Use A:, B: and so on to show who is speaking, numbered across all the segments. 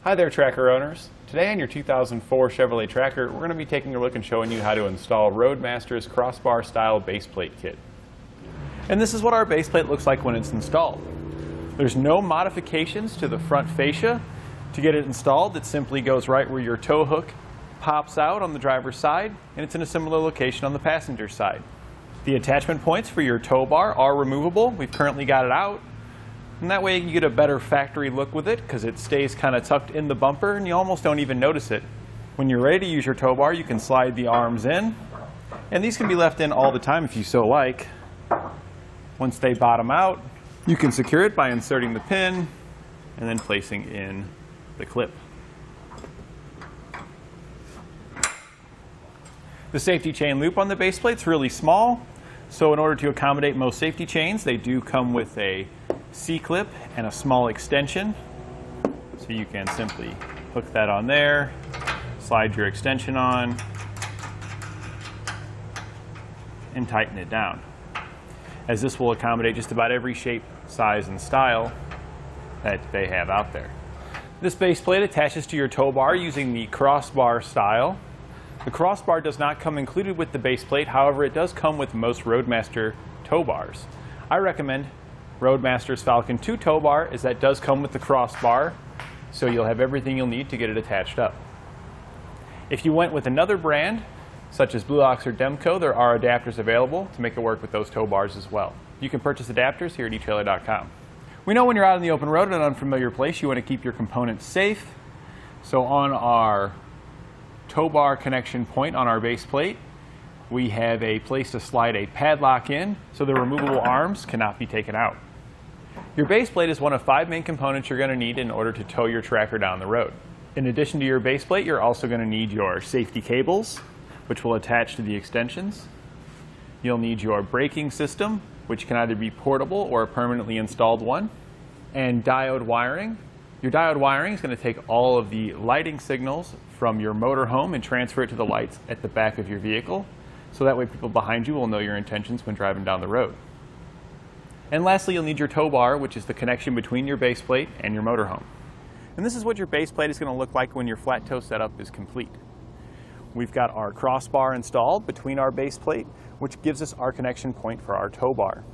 A: Hi there, Tracker owners. Today on your 2004 Chevrolet Tracker, we're going to be taking a look and showing you how to install Roadmaster's Crossbar-Style Baseplate kit. And this is what our baseplate looks like when it's installed. There's no modifications to the front fascia. To get it installed, it simply goes right where your tow hook pops out on the driver's side, and it's in a similar location on the passenger side. The attachment points for your tow bar are removable. We've currently got it out. And that way you get a better factory look with it because it stays kind of tucked in the bumper and you almost don't even notice it. When you're ready to use your tow bar, you can slide the arms in. And these can be left in all the time if you so like. Once they bottom out, you can secure it by inserting the pin and then placing in the clip. The safety chain loop on the baseplate is really small. So in order to accommodate most safety chains, they do come with a C-clip and a small extension. So you can simply hook that on there, slide your extension on, and tighten it down, as this will accommodate just about every shape, size, and style that they have out there. This base plate attaches to your tow bar using the Crossbar-Style. The crossbar does not come included with the base plate, however it does come with most Roadmaster tow bars. I recommend Roadmaster's Falcon 2 tow bar, as that does come with the crossbar, so you'll have everything you'll need to get it attached up. If you went with another brand, such as Blue Ox or Demco, there are adapters available to make it work with those tow bars as well. You can purchase adapters here at etrailer.com. We know when you're out on the open road in an unfamiliar place, you want to keep your components safe. So on our tow bar connection point on our base plate, we have a place to slide a padlock in so the removable arms cannot be taken out. Your base plate is one of 5 main components you're going to need in order to tow your tracker down the road. In addition to your base plate, you're also going to need your safety cables, which will attach to the extensions. You'll need your braking system, which can either be portable or a permanently installed one, and diode wiring. Your diode wiring is going to take all of the lighting signals from your motorhome and transfer it to the lights at the back of your vehicle, so that way people behind you will know your intentions when driving down the road. And lastly, you'll need your tow bar, which is the connection between your base plate and your motorhome. And this is what your base plate is going to look like when your flat tow setup is complete. We've got our crossbar installed between our base plate, which gives us our connection point for our tow bar.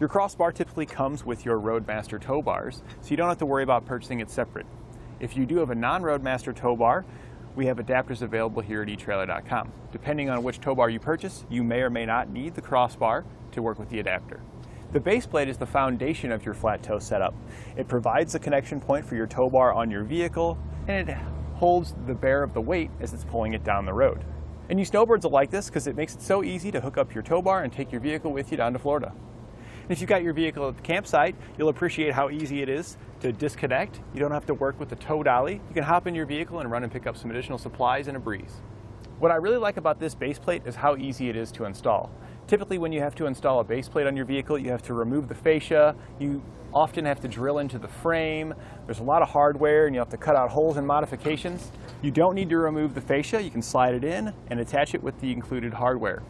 A: Your crossbar typically comes with your Roadmaster tow bars, so you don't have to worry about purchasing it separate. If you do have a non-Roadmaster tow bar, we have adapters available here at etrailer.com. Depending on which tow bar you purchase, you may or may not need the crossbar to work with the adapter. The base plate is the foundation of your flat tow setup. It provides the connection point for your tow bar on your vehicle, and it holds the bear of the weight as it's pulling it down the road. And you snowbirds will like this because it makes it so easy to hook up your tow bar and take your vehicle with you down to Florida. And if you've got your vehicle at the campsite, you'll appreciate how easy it is to disconnect. You don't have to work with the tow dolly. You can hop in your vehicle and run and pick up some additional supplies in a breeze. What I really like about this base plate is how easy it is to install. Typically when you have to install a base plate on your vehicle, you have to remove the fascia. You often have to drill into the frame. There's a lot of hardware and you have to cut out holes and modifications. You don't need to remove the fascia. You can slide it in and attach it with the included hardware.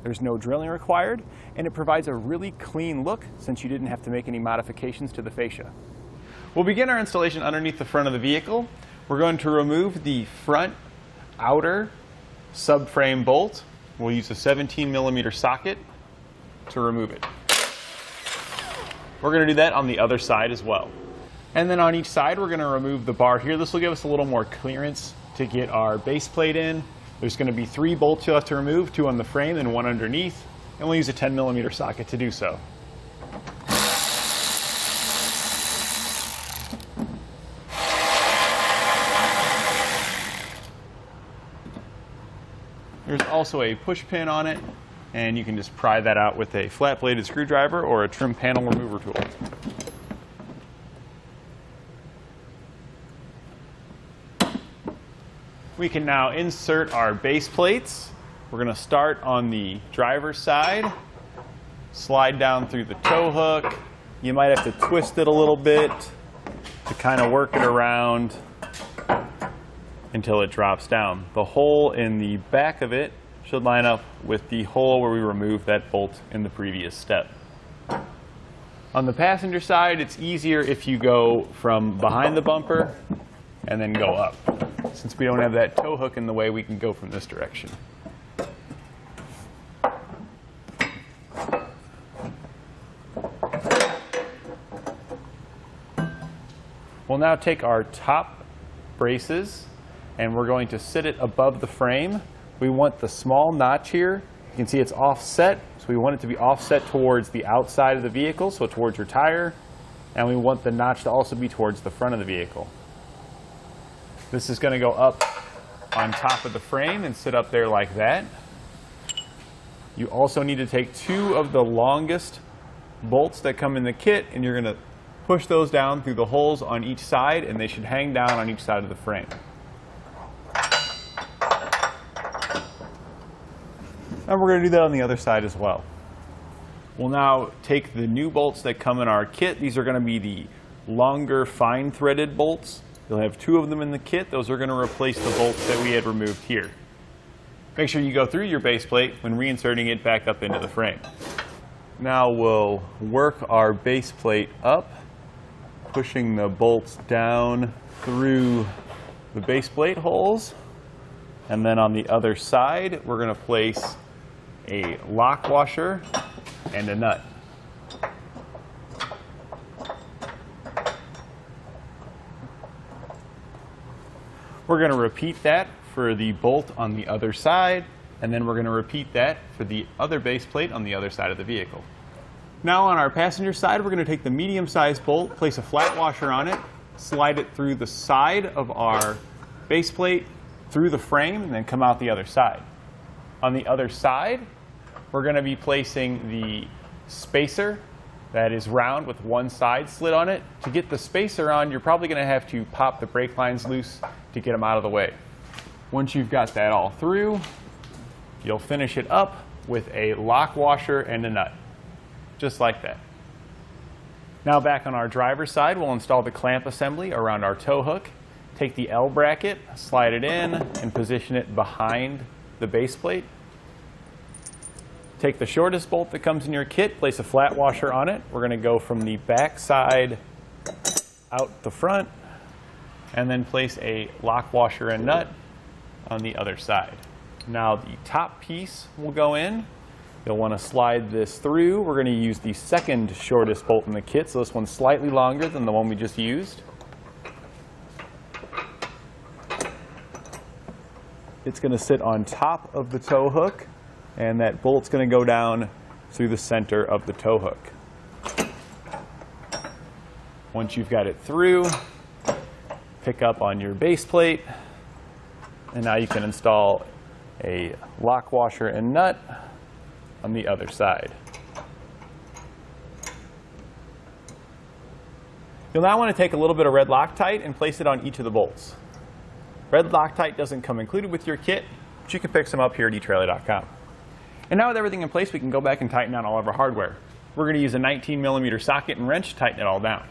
A: There's no drilling required, and it provides a really clean look since you didn't have to make any modifications to the fascia. We'll begin our installation underneath the front of the vehicle. We're going to remove the front outer subframe bolt. We'll use a 17mm socket to remove it. We're going to do that on the other side as well. And then on each side, we're going to remove the bar here. This will give us a little more clearance to get our base plate in. There's going to be 3 bolts you'll have to remove, 2 on the frame and 1 underneath, and we'll use a 10mm socket to do so. There's also a push pin on it, and you can just pry that out with a flat-bladed screwdriver or a trim panel remover tool. We can now insert our base plates. We're going to start on the driver's side, slide down through the tow hook. You might have to twist it a little bit to kind of work it around until it drops down. The hole in the back of it should line up with the hole where we removed that bolt in the previous step. On the passenger side, it's easier if you go from behind the bumper and then go up. Since we don't have that tow hook in the way, we can go from this direction. We'll now take our top braces and we're going to sit it above the frame. We want the small notch here. You can see it's offset, so we want it to be offset towards the outside of the vehicle, so towards your tire, and we want the notch to also be towards the front of the vehicle. This is going to go up on top of the frame and sit up there like that. You also need to take 2 of the longest bolts that come in the kit, and you're going to push those down through the holes on each side, and they should hang down on each side of the frame. And we're going to do that on the other side as well. We'll now take the new bolts that come in our kit. These are going to be the longer fine threaded bolts. You'll have 2 of them in the kit. Those are going to replace the bolts that we had removed here. Make sure you go through your base plate when reinserting it back up into the frame. Now we'll work our base plate up, pushing the bolts down through the base plate holes. And then on the other side, we're going to place a lock washer and a nut. We're going to repeat that for the bolt on the other side, and then we're going to repeat that for the other base plate on the other side of the vehicle. Now on our passenger side, we're going to take the medium-sized bolt, place a flat washer on it, slide it through the side of our base plate, through the frame, and then come out the other side. On the other side, we're going to be placing the spacer that is round with one side slit on it. To get the spacer on, you're probably going to have to pop the brake lines loose to get them out of the way. Once you've got that all through, you'll finish it up with a lock washer and a nut, just like that. Now back on our driver's side, we'll install the clamp assembly around our tow hook. Take the L bracket, slide it in, and position it behind the base plate. Take the shortest bolt that comes in your kit, place a flat washer on it. We're going to go from the back side out the front, and then place a lock washer and nut on the other side. Now the top piece will go in. You'll want to slide this through. We're going to use the second shortest bolt in the kit, so this one's slightly longer than the one we just used. It's going to sit on top of the tow hook, and that bolt's going to go down through the center of the tow hook. Once you've got it through, pick up on your base plate, and now you can install a lock washer and nut on the other side. You'll now want to take a little bit of red Loctite and place it on each of the bolts. Red Loctite doesn't come included with your kit, but you can pick some up here at etrailer.com. And now with everything in place, we can go back and tighten down all of our hardware. We're going to use a 19mm socket and wrench to tighten it all down.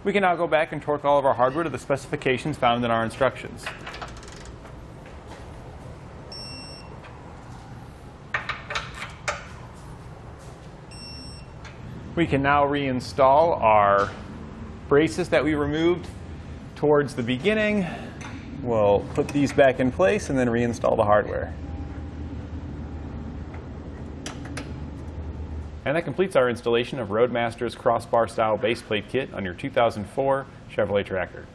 A: We can now go back and torque all of our hardware to the specifications found in our instructions. We can now reinstall our braces that we removed towards the beginning. We'll put these back in place and then reinstall the hardware. And that completes our installation of Roadmaster's Crossbar-Style Baseplate Kit on your 2004 Chevrolet Tracker.